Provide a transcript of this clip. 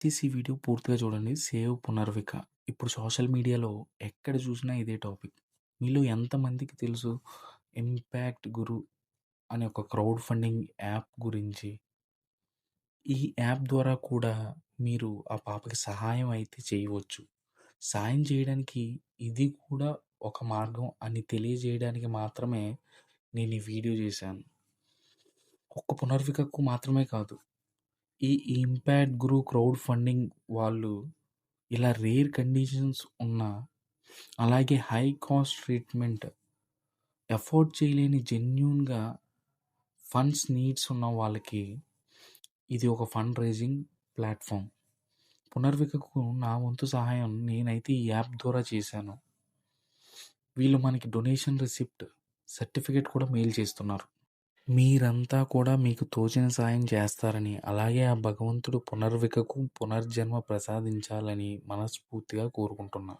దయచేసి ఈ వీడియో పూర్తిగా చూడండి. సేవ్ పునర్విక. ఇప్పుడు సోషల్ మీడియాలో ఎక్కడ చూసినా ఇదే టాపిక్. మీలో ఎంతమందికి తెలుసు ఇంపాక్ట్ గురు అనే ఒక క్రౌడ్ ఫండింగ్ యాప్ గురించి? ఈ యాప్ ద్వారా కూడా మీరు ఆ పాపకి సహాయం అయితే చేయవచ్చు. సాయం చేయడానికి ఇది కూడా ఒక మార్గం అని తెలియజేయడానికి మాత్రమే నేను ఈ వీడియో చేశాను. ఒక్క పునర్వికకు మాత్రమే కాదు. ఈ ఇంపాక్ట్ గురు క్రౌడ్ ఫండింగ్ వాళ్ళు ఇలా రేర్ కండిషన్స్ ఉన్న, అలాగే హై కాస్ట్ ట్రీట్మెంట్ ఎఫోర్డ్ చేయలేని జెన్యూన్‌గా ఫండ్స్ నీడ్స్ ఉన్న వాళ్ళకి ఇది ఒక ఫండ్ రైజింగ్ ప్లాట్‌ఫార్మ్. పునర్వికకు నా వంతు సహాయం నేనైతే ఈ యాప్ ద్వారా చేశాను. వీళ్ళు మనకి డొనేషన్ రిసిప్ట్, సర్టిఫికేట్ కూడా మెయిల్ చేస్తున్నారు. మీరంతా కూడా మీకు తోచిన సాయం చేస్తారని, అలాగే ఆ భగవంతుడు పునర్వికకు పునర్జన్మ ప్రసాదించాలని మనస్ఫూర్తిగా కోరుకుంటున్నా.